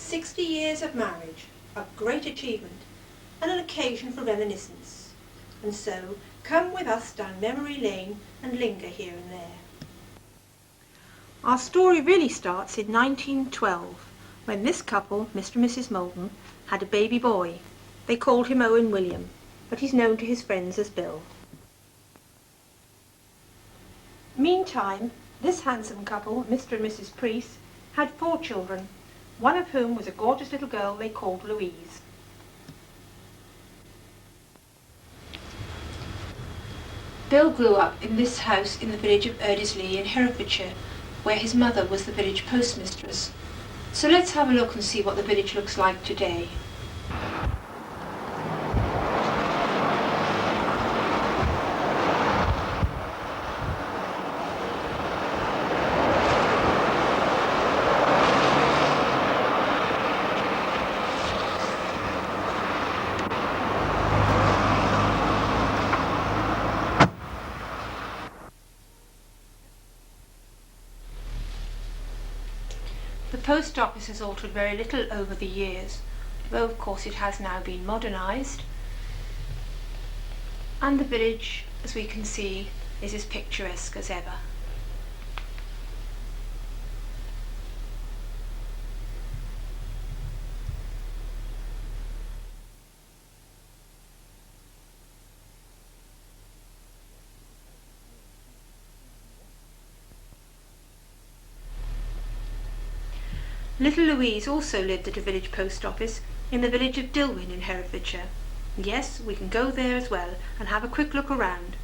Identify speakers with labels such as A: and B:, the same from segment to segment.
A: 60 years of marriage, a great achievement, and an occasion for reminiscence. And so, come with us down memory lane and linger here and there. Our story really starts in 1912, when this couple, Mr. and Mrs. Moulton, had a baby boy. They called him Owen William, but he's known to his friends as Bill. Meantime, this handsome couple, Mr. and Mrs. Preece, had 4 children, one of whom was a gorgeous little girl they called Louise. Bill grew up in this house in the village of Erdesley in Herefordshire, where his mother was the village postmistress. So let's have a look and see what the village looks like today. The post office has altered very little over the years, though of course it has now been modernised, and the village, as we can see, is as picturesque as ever. Little Louise also lived at a village post office in the village of Dilwyn in Herefordshire. Yes, we can go there as well and have a quick look around.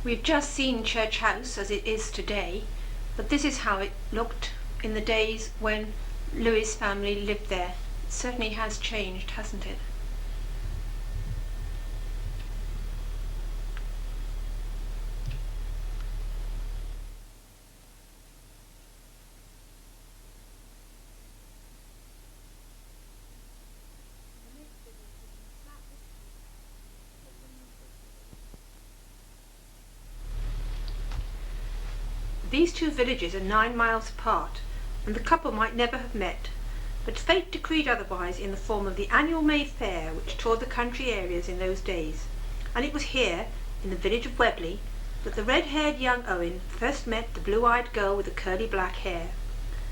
A: We've just seen Church House as it is today, but this is how it looked in the days when Louis' family lived there. It certainly has changed, hasn't it? These 2 villages are 9 miles apart, and the couple might never have met, but fate decreed otherwise in the form of the annual May Fair, which toured the country areas in those days. And it was here, in the village of Webley, that the red-haired young Owen first met the blue-eyed girl with the curly black hair.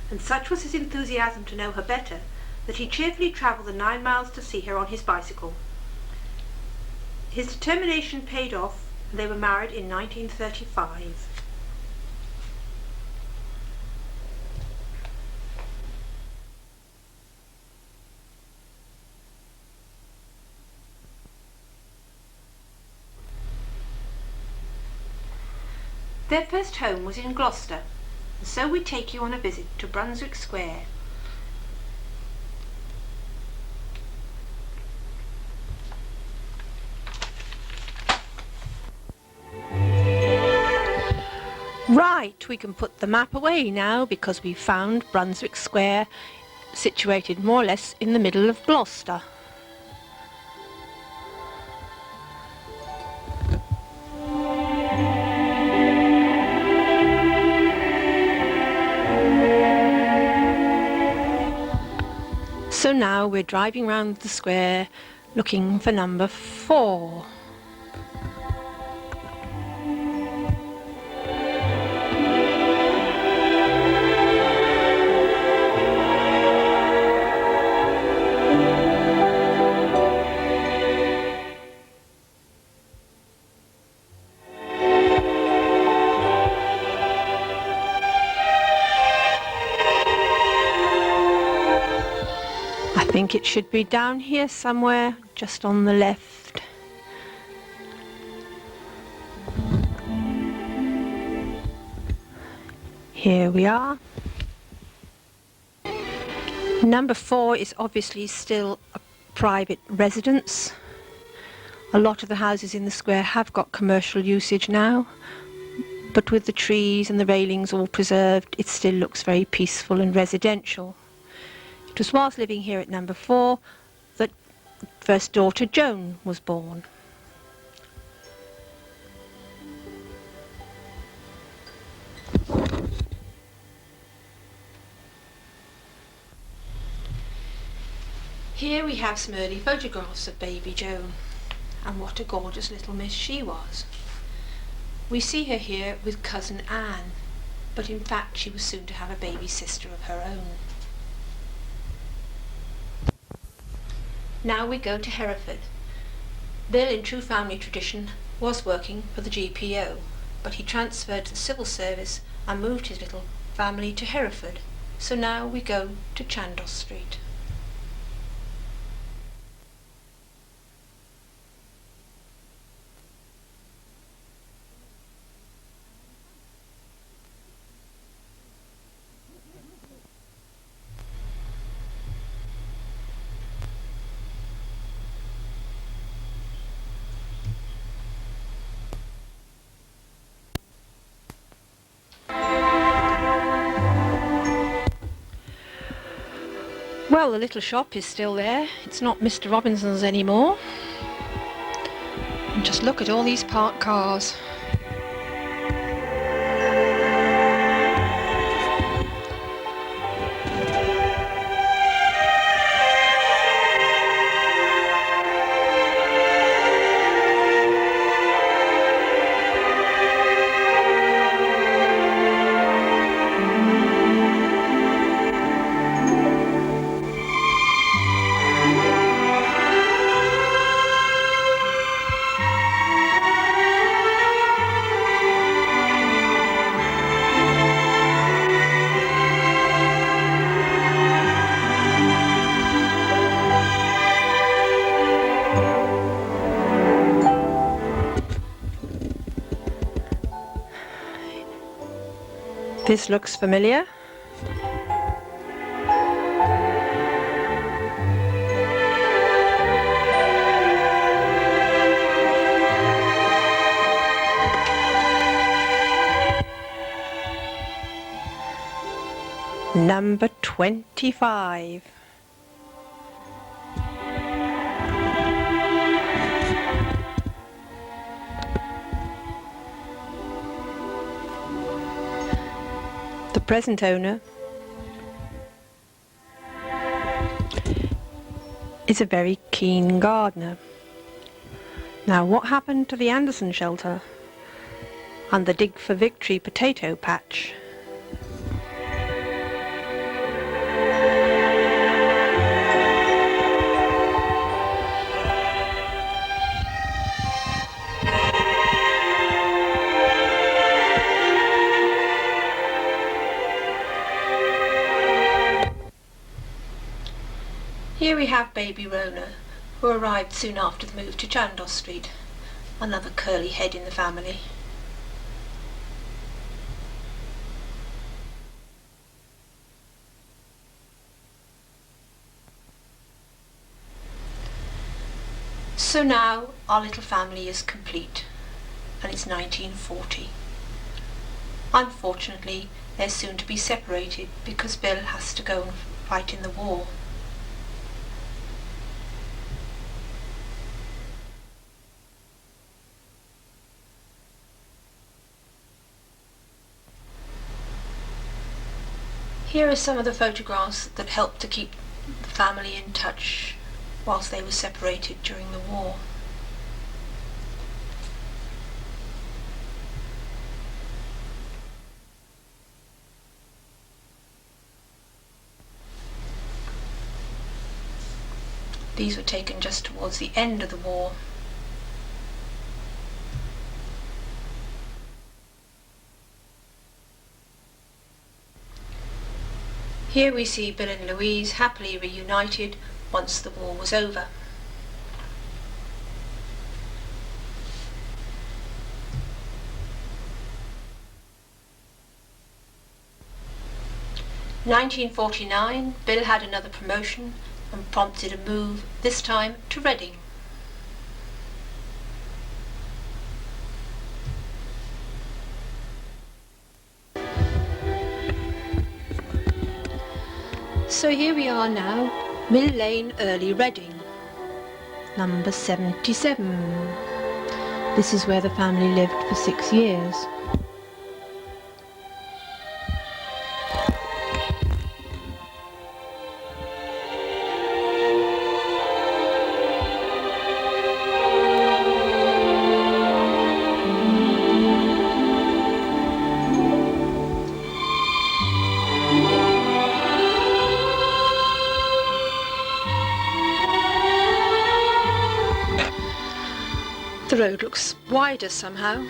A: And such was his enthusiasm to know her better, that he cheerfully travelled the 9 miles to see her on his bicycle. His determination paid off, and they were married in 1935. Their first home was in Gloucester, and so we take you on a visit to Brunswick Square. Right, we can put the map away now because we've found Brunswick Square, situated more or less in the middle of Gloucester. So now we're driving round the square looking for number 4. I think it should be down here somewhere, just on the left. Here we are. Number 4 is obviously still a private residence. A lot of the houses in the square have got commercial usage now, but with the trees and the railings all preserved, it still looks very peaceful and residential. It was whilst living here at number 4 that first daughter Joan was born. Here we have some early photographs of baby Joan, and what a gorgeous little miss she was. We see her here with cousin Anne, but in fact she was soon to have a baby sister of her own. Now we go to Hereford. Bill, in true family tradition, was working for the GPO, but he transferred to the civil service and moved his little family to Hereford. So now we go to Chandos Street. Well, the little shop is still there. It's not Mr. Robinson's anymore. And just look at all these parked cars. This looks familiar. Number 25. The present owner is a very keen gardener. Now, what happened to the Anderson shelter and the Dig for Victory potato patch? Here we have baby Rona, who arrived soon after the move to Chandos Street, another curly head in the family. So now our little family is complete, and it's 1940. Unfortunately, they're soon to be separated because Bill has to go and fight in the war. Here are some of the photographs that helped to keep the family in touch whilst they were separated during the war. These were taken just towards the end of the war. Here we see Bill and Louise happily reunited once the war was over. In 1949, Bill had another promotion and prompted a move, this time to Reading. So here we are now, Mill Lane, Early Reading, number 77. This is where the family lived for 6 years. The road looks wider somehow.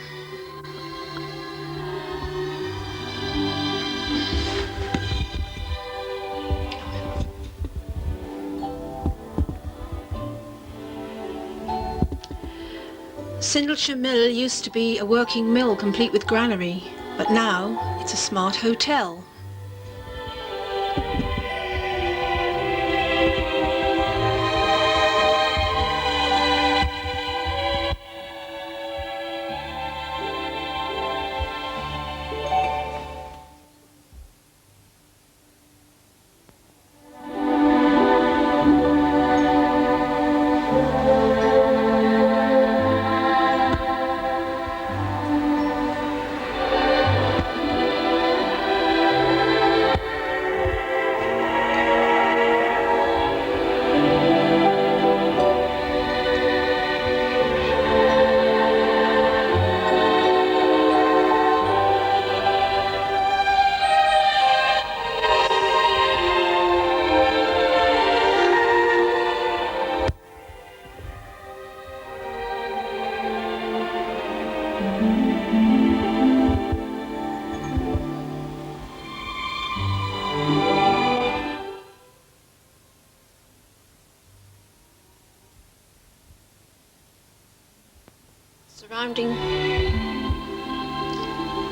A: Sindleshire Mill used to be a working mill complete with granary, but now it's a smart hotel.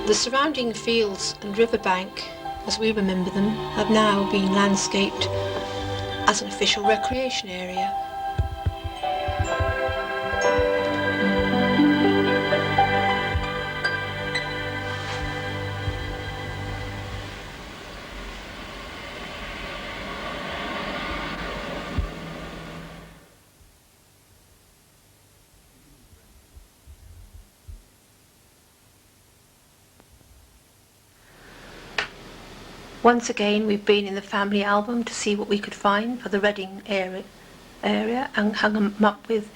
A: The surrounding fields and riverbank, as we remember them, have now been landscaped as an official recreation area. Once again, we've been in the family album to see what we could find for the Reading area and hung them up with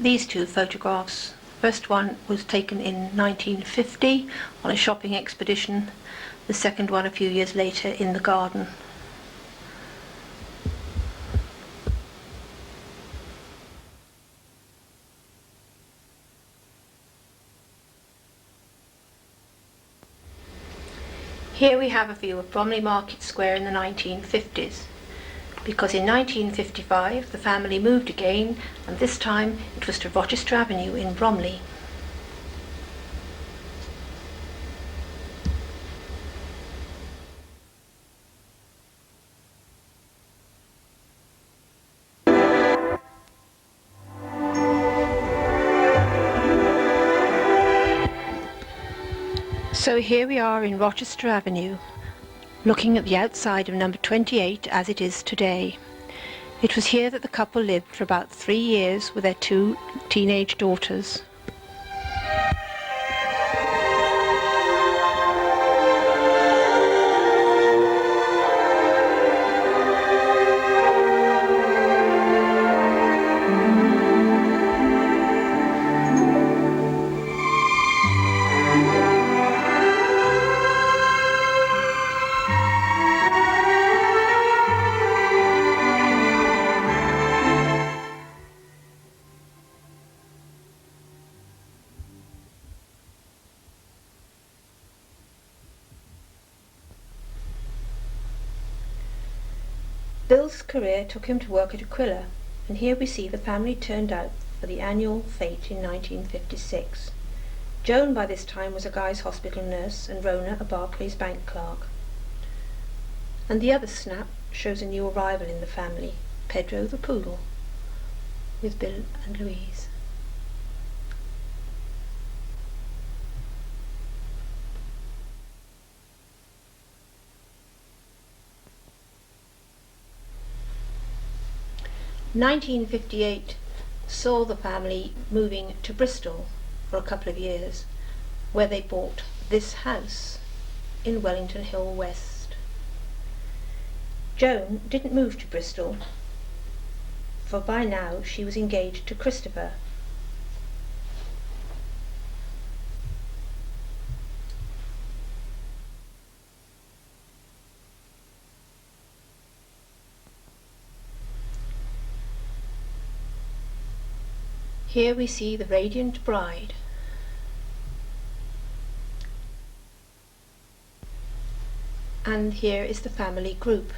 A: these two photographs. The first one was taken in 1950 on a shopping expedition, the second one a few years later in the garden. Here we have a view of Bromley Market Square in the 1950s, because in 1955 the family moved again, and this time it was to Rochester Avenue in Bromley. So here we are in Rochester Avenue, looking at the outside of number 28 as it is today. It was here that the couple lived for about 3 years with their 2 teenage daughters. Bill's career took him to work at Aquila, and here we see the family turned out for the annual fete in 1956. Joan by this time was a Guy's Hospital nurse and Rona a Barclays bank clerk. And the other snap shows a new arrival in the family, Pedro the poodle, with Bill and Louise. "1958 saw the family moving to Bristol for a couple of years, where they bought this house in Wellington Hill West. Joan didn't move to Bristol, for by now she was engaged to Christopher. Here we see the radiant bride. And here is the family group.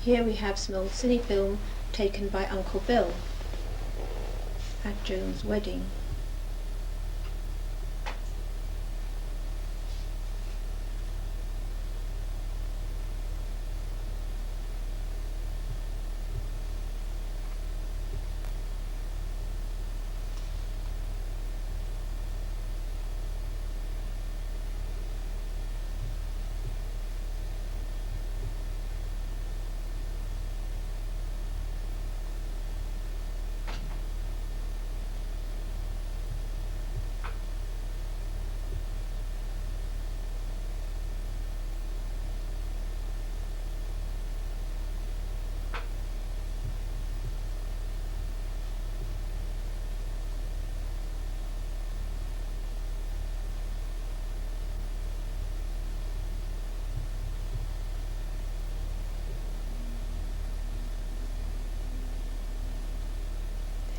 A: Here we have some old cine film taken by Uncle Bill at Joan's wedding.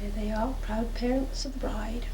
A: There they are, proud parents of the bride.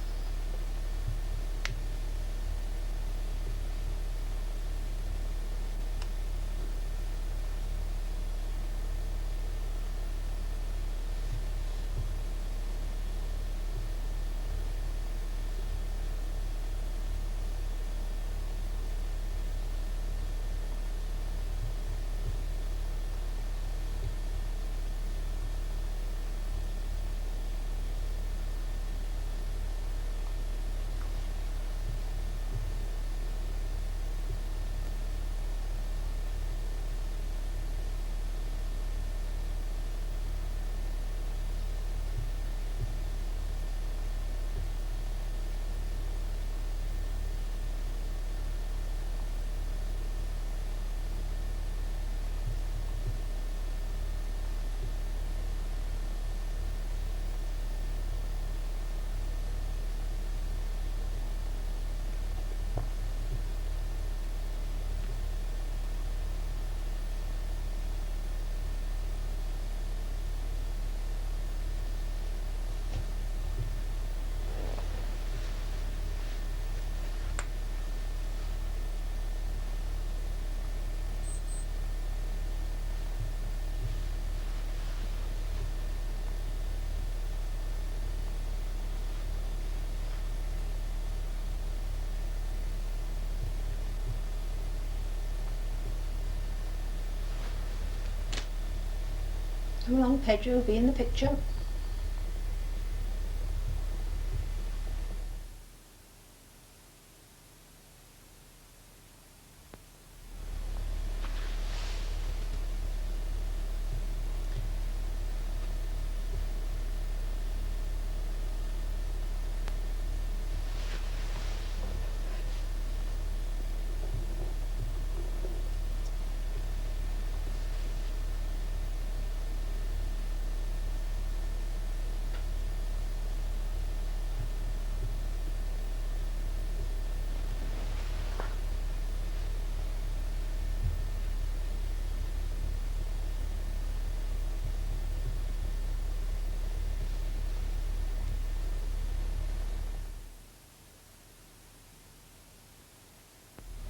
A: Come along, Pedro, be in the picture.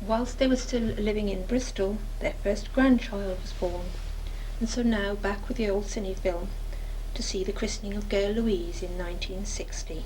A: Whilst they were still living in Bristol, their first grandchild was born, and so now back with the old cine film, to see the christening of girl Louise in 1960.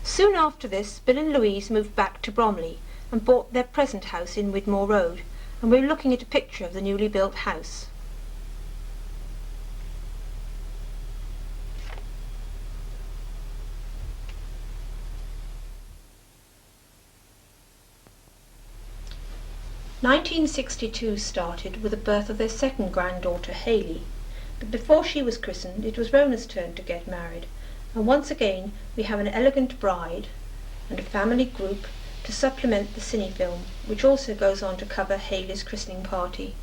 A: Soon after this, Bill and Louise moved back to Bromley and bought their present house in Widmore Road, and we're looking at a picture of the newly built house. "1962 started with the birth of their second granddaughter, Hayley, but before she was christened it was Rona's turn to get married, and once again we have an elegant bride and a family group to supplement the cine film, which also goes on to cover Hayley's christening party.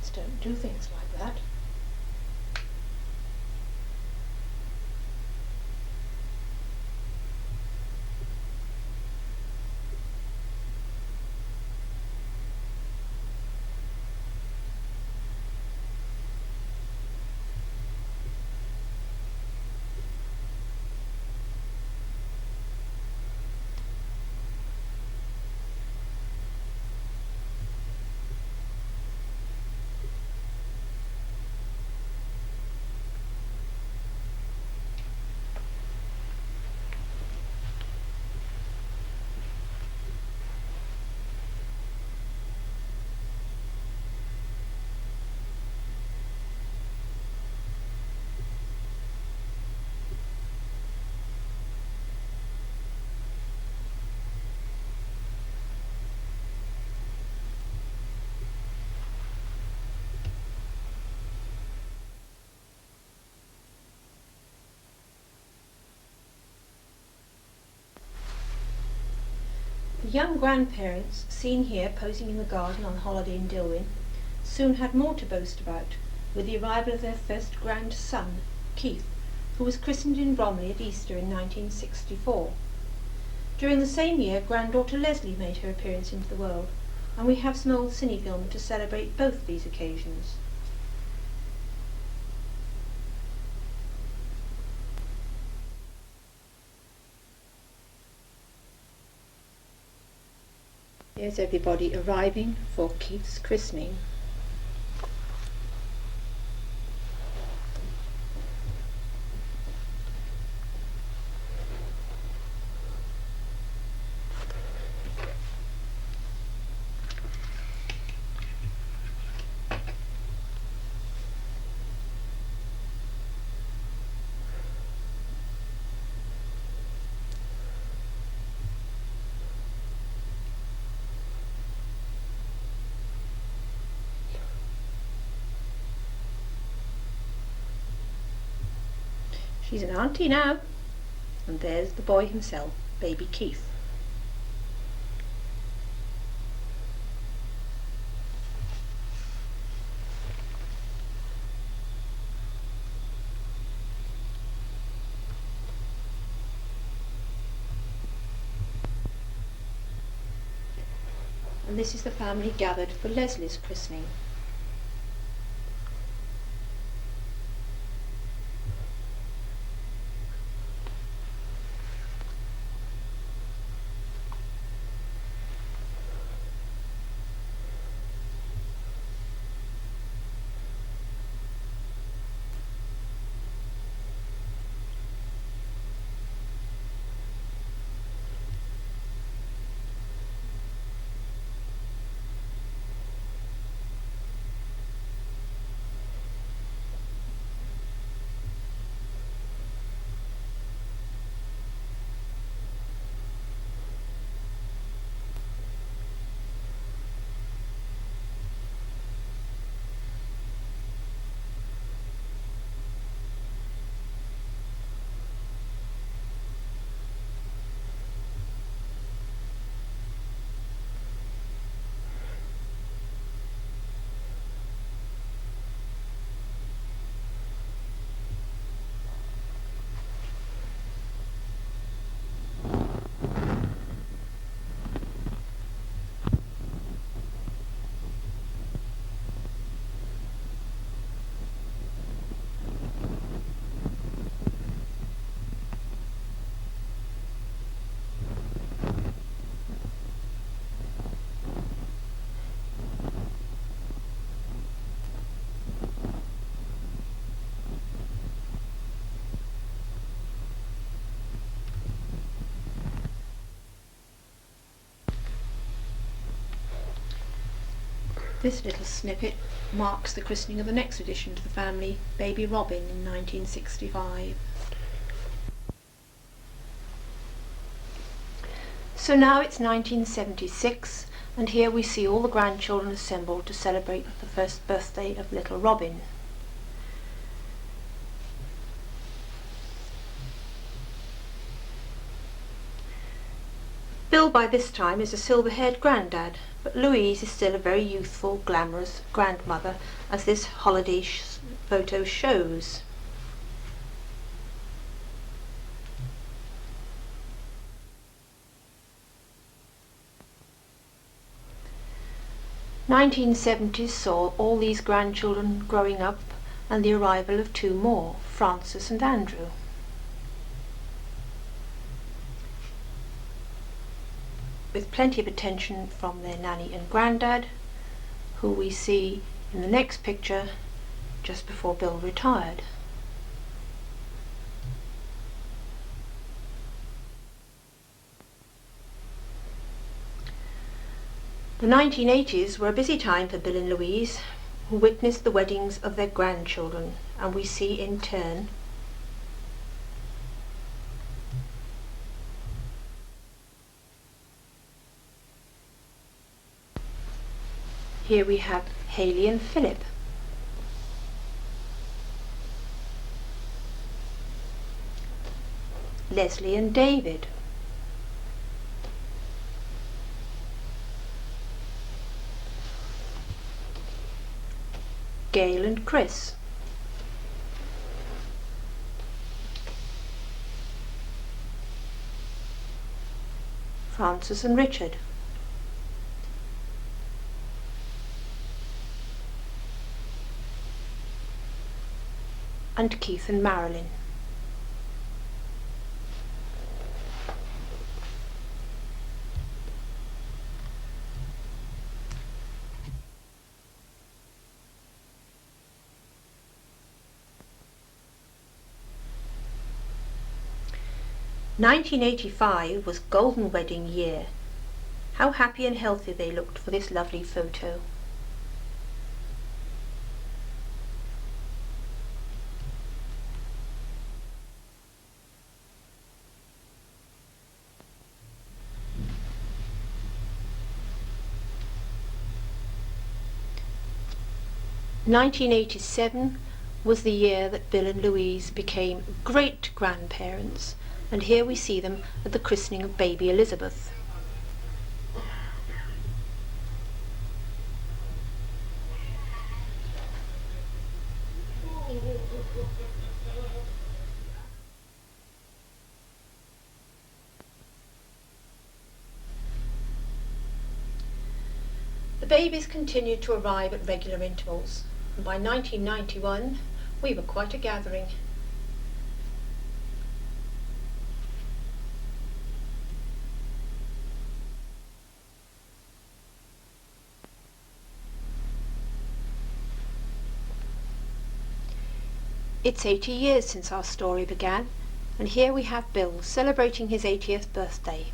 A: Kids don't do things like that. The young grandparents, seen here posing in the garden on holiday in Dilwyn, soon had more to boast about, with the arrival of their first grandson, Keith, who was christened in Bromley at Easter in 1964. During the same year, granddaughter Leslie made her appearance into the world, and we have some old cinefilm to celebrate both these occasions. Here's everybody arriving for Keith's christening. She's an auntie now, and there's the boy himself, baby Keith. And this is the family gathered for Leslie's christening. This little snippet marks the christening of the next addition to the family, baby Robin, in 1965. So now it's 1976, and here we see all the grandchildren assembled to celebrate the first birthday of little Robin. Bill by this time is a silver-haired granddad, but Louise is still a very youthful, glamorous grandmother, as this holiday photo shows. The 1970s saw all these grandchildren growing up and the arrival of two more, Frances and Andrew. With plenty of attention from their nanny and granddad, who we see in the next picture just before Bill retired. The 1980s were a busy time for Bill and Louise, who witnessed the weddings of their grandchildren, and we see in turn here we have Haley and Philip, Leslie and David, Gail and Chris, Frances and Richard, and Keith and Marilyn. "1985 was golden wedding year. How happy and healthy they looked for this lovely photo. "1987 was the year that Bill and Louise became great-grandparents, and here we see them at the christening of baby Elizabeth. The babies continued to arrive at regular intervals, and by 1991 we were quite a gathering. It's 80 years since our story began, and here we have Bill celebrating his 80th birthday.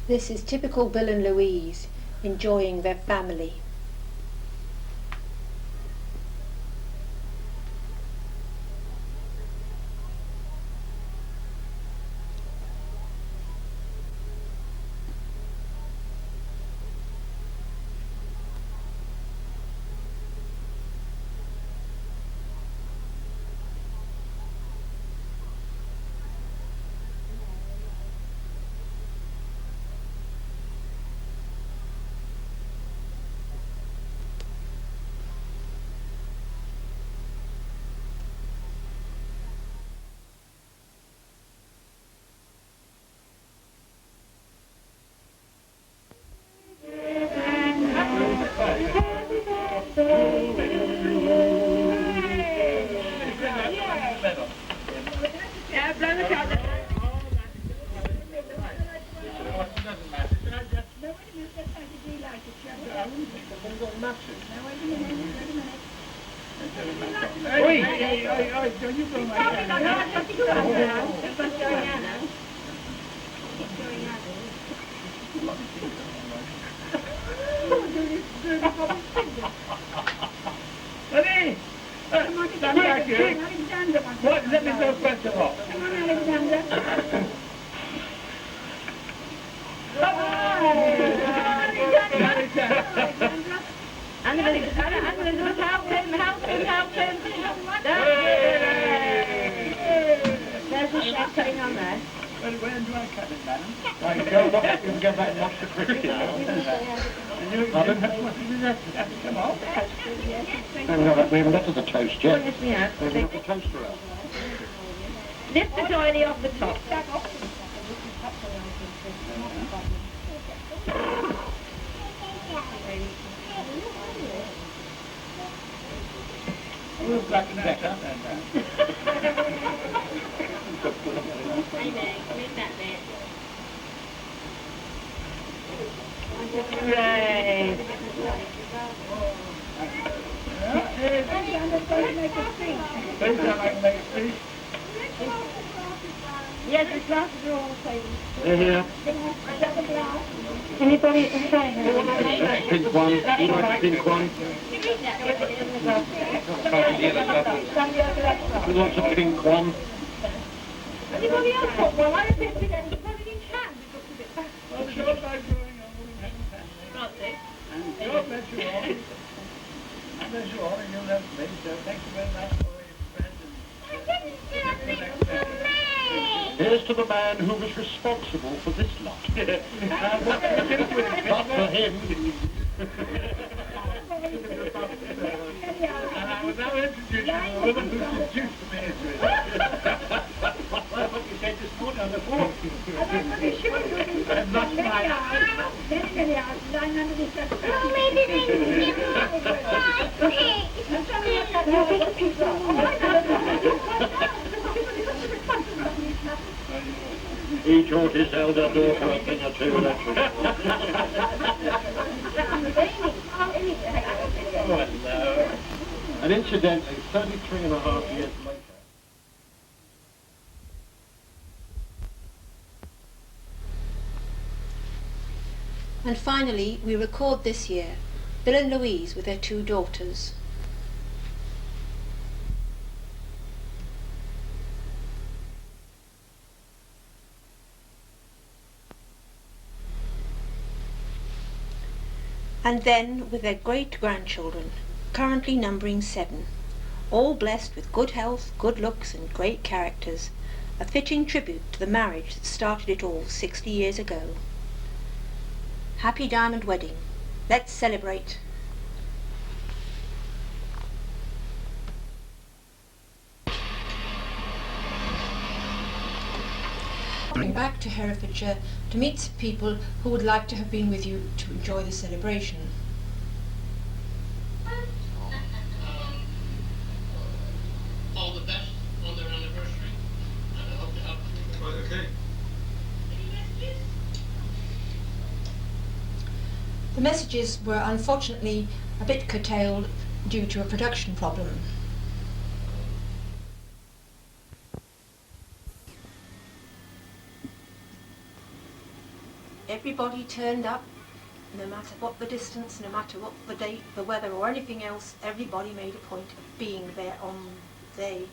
A: This is typical Bill and Louise, enjoying their family.
B: Oi! Don't you go, my friend. Ready? Stand back here. What? Let me go first of all. Come on, Alexander.
C: I'm going to help him. There's a chef putting on there.
B: When do I cut it, madam?
D: Right, you can go back and watch the cricket now. Pardon?
B: Come on.
D: We haven't got to the toast yet.
C: Yes, we have.
D: We haven't got the toaster out.
C: Lift the doily off the top.
B: Who's black and decker?
C: Right. Yes, the glasses are all the same.
D: They're here.
C: Anybody inside?
D: Pink one. You like the pink one? Who wants a pink one?
C: Anybody else got one? I don't think it's any. Put it in hand. It looks a bit back.
B: Well, sure, I'm going on. God bless you all. God bless you all, and you'll have me. So thank you very much for your presence.
D: Here's to the man who was responsible for this lot.
B: What can you do with it?
D: But for him...
B: And I will now introduce you to a woman who's introduced me into it. That's what you said this morning on the phone. And last night.
D: He taught his elder daughter a thing or two, that's
B: Oh, hello.
D: And incidentally, 33 and a half years later...
A: And finally, we record this year Bill and Louise with their 2 daughters. And then with their great-grandchildren, currently numbering 7, all blessed with good health, good looks and great characters, a fitting tribute to the marriage that started it all 60 years ago. Happy diamond wedding. Let's celebrate. Going back to Herefordshire to meet some people who would like to have been with you to enjoy the celebration.
D: All the best on their anniversary, and I hope to help them. Right, okay.
A: The messages were unfortunately a bit curtailed due to a production problem. Everybody turned up, no matter what the distance, no matter what the date, the weather or anything else, everybody made a point of being there on the day.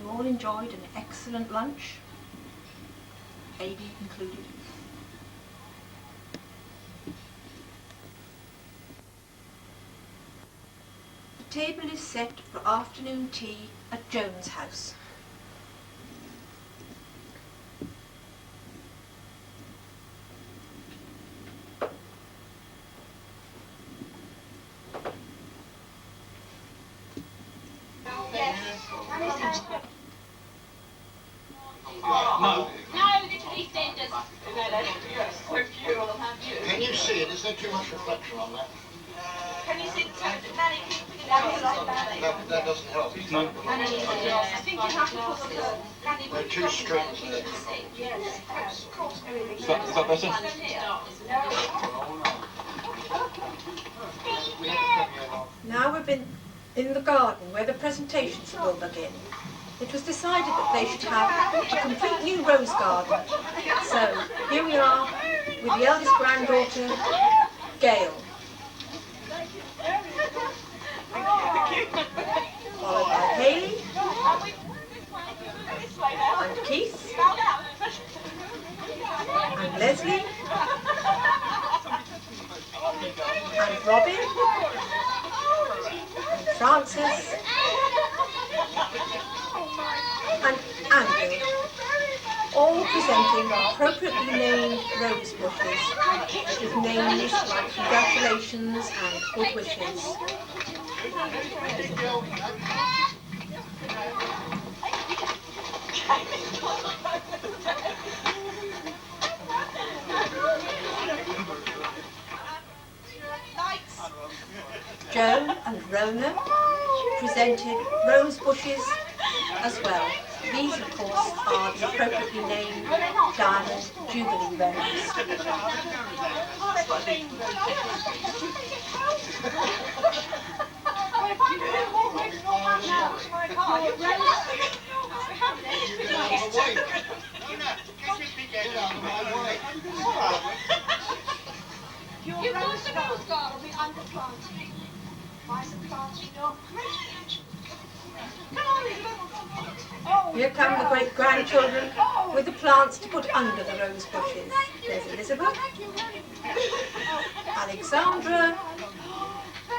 A: We all enjoyed an excellent lunch, baby included. The table is set for afternoon tea at Jones' house.
E: No, the police did. Yes, thank you. see it? Is there too much reflection on that?
C: Can you see the time that Nanny keeps it
E: That doesn't help.
C: I think you have to put the
E: They're too strict.
C: Yes, of course.
F: Is that better?
A: Now we've been in the garden where the presentations will begin. It was decided that they should have a complete new rose garden. So here we are with the eldest granddaughter, Gail. Followed by Hayley and Keith and Leslie and Robin and Frances and Andrew, all presenting appropriately named rose bushes with names like congratulations and good wishes. Joan and Rona presented rose bushes as well. These, of course, are the appropriately named Diamond Jubilee roses.
C: Your rose garden will be underplanted. Why is it planted?
A: Here come the great-grandchildren with the plants to put under the rose bushes. There's Elizabeth, Alexandra,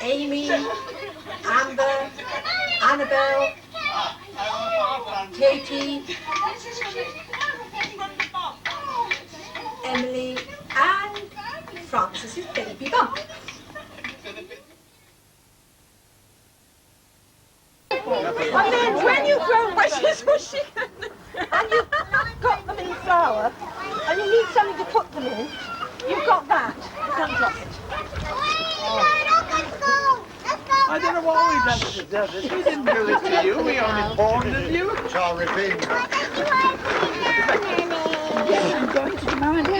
A: Amy, Amber, Annabelle, Katie, Emily, and Francis's baby bump.
G: And then when you grow bushes and you've got them in flower and you need something to put them in, you've got that. Don't drop it.
B: I don't know why we done to do this. We didn't do it to you. We only pawned at you.
E: Charlie Bean.
G: I'm going to demand it.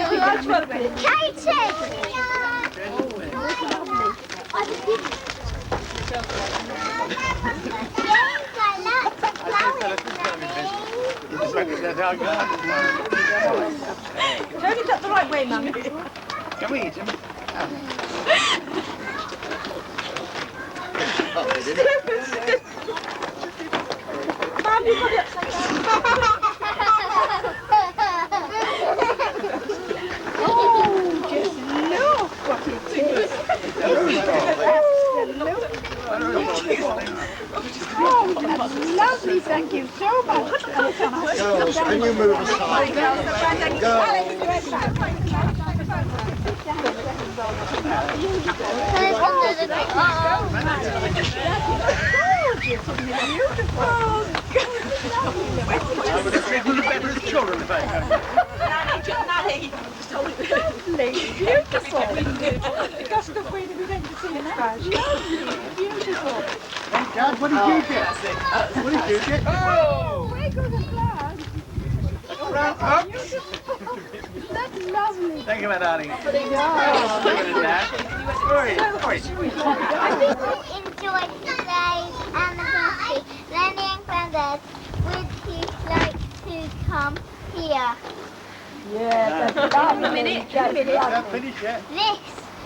G: Turn it up the right way, Mum.
B: Can we eat him?
G: Mum, you got it upside down. Oh, just look what it is. Oh, that's lovely, thank you so much.
E: Girls, can you move aside?
B: Children, if I
G: Beautiful. That's the way that we're going to see it now. Lovely, beautiful.
B: Dad, what did you get? What did you get?
G: Oh, we got a flag. That's lovely.
B: Thank you, my darling.
G: Yeah.
B: Very sweet.
H: I think we enjoyed today's anniversary. Lenny and Grandad, would you like to come here?
G: Yeah, that's lovely.
B: Finish yet?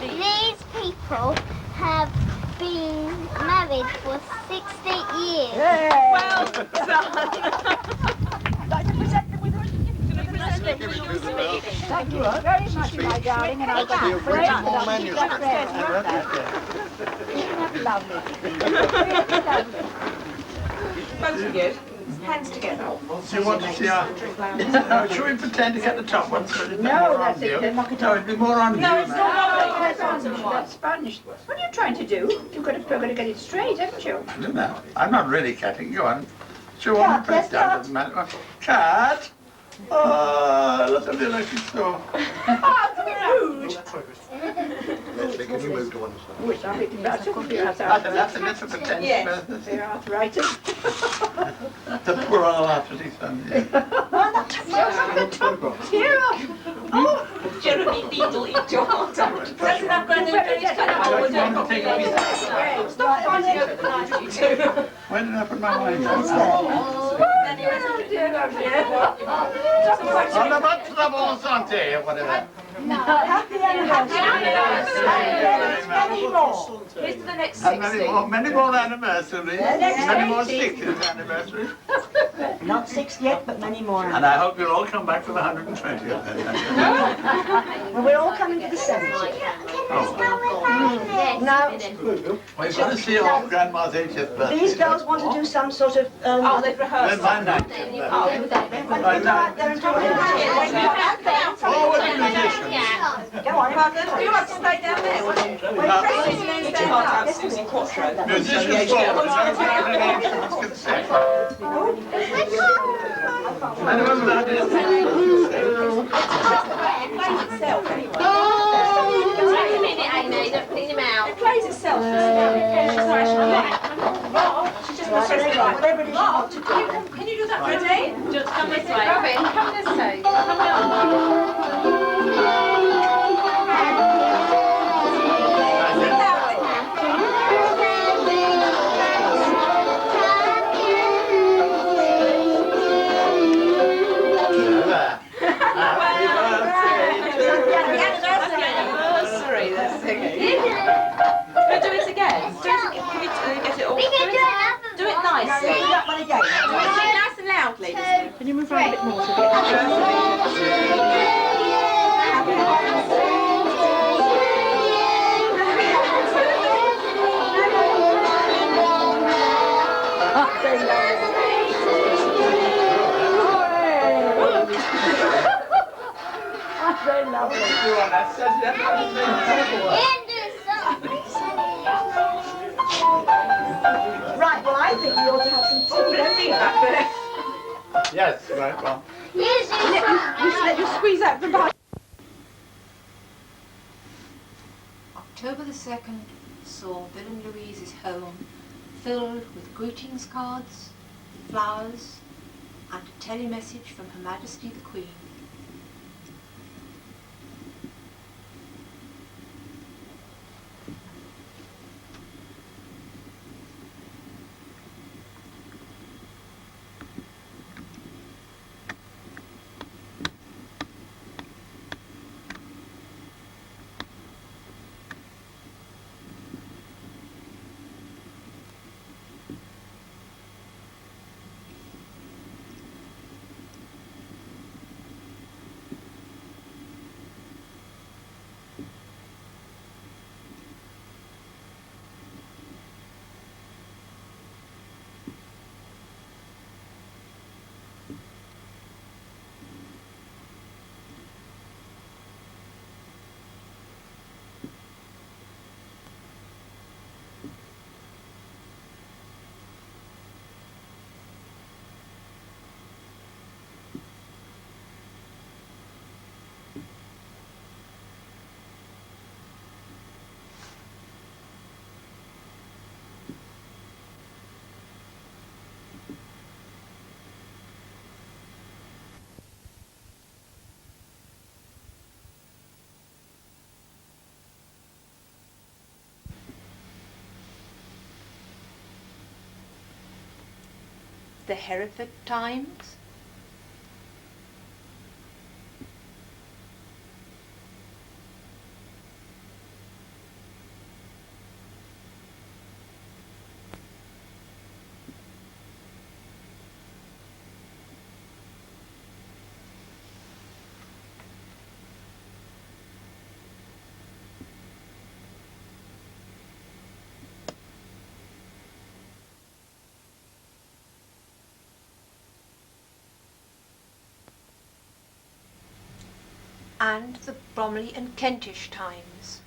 H: These people have been married for 60 years.
G: Yeah. Well done. Like to present them with Thank you very much, my darling, and I've got
E: You've written more manuscripts.
G: Isn't that lovely? Really lovely.
C: Both of you. Hands together.
B: Do you want to see our... should we pretend to get the top one? So
G: No, that's it. Then knock it
B: No,
G: off.
B: it'd be more on you.
C: No, it's not.
G: That's Spanish. What are you trying to do? You've got to get it straight, haven't you?
B: I don't know. I'm not really cutting. Go on. Do you want to
G: Cat,
B: press
G: yes,
B: down?
G: Cat.
B: Doesn't matter. Cat? Oh, look at me like she's so...
C: Oh, rude.
E: Can you move to one side?
G: Which I think that's a
F: That's a little pretentious
G: Yes,
F: business.
G: they're arthritis.
F: The poor old arthritis son.
G: Cheer up! Oh,
C: Jeremy Beadle in your heart out. Doesn't have granddaughter to come
F: I don't want to take a piece of-
C: Stop fighting over the knife, you two.
F: Where did I put my wine?
C: Then he has
G: oh dear, oh dear.
F: On the butt to the ball, Santé, or whatever.
G: Happy anniversary. Many more.
C: Here's to the next
F: And
C: 60.
F: many more anniversaries. Many more 60th anniversaries.
G: Not 60 yet, but many more.
F: And I hope you'll all come back for the 120th.
G: Well, we're all coming to the 70th. Now,
F: We're going to see old Grandma's 80th birthday.
G: these girls want to do some sort of...
C: Oh, they've
F: Then
C: rehearsed.
F: my 90th birthday.
G: Go out there and do it.
F: Forward musicians.
G: Go on.
C: You have to stay down there, won't you? You can't have Susie Quattro.
F: Musicians forward, and instruments consent. Anyone with that?
C: Wait a minute, Amy, don't clean him out.
G: It plays itself.
C: She's just going
G: Whatever it is you want to do.
C: Can you do that for a day? Just come this way. Robin, come this way. Come anniversary, they're singing. We'll do it again. Do it again. Get it all.
H: We can do another
C: Do it
H: one.
C: nicely.
G: Do that one again.
C: Do it nice and loudly.
G: Can you move around a bit more so we get the That's very lovely.
H: And do
G: Right, well, I think we ought to have some tea. Don't we?
F: Yes, right, well.
G: Let you squeeze out the bite.
A: October the 2nd saw Bill and Louise's home filled with greetings cards, flowers, and a telemessage from Her Majesty the Queen. The Hereford Times, and the Bromley and Kentish Times.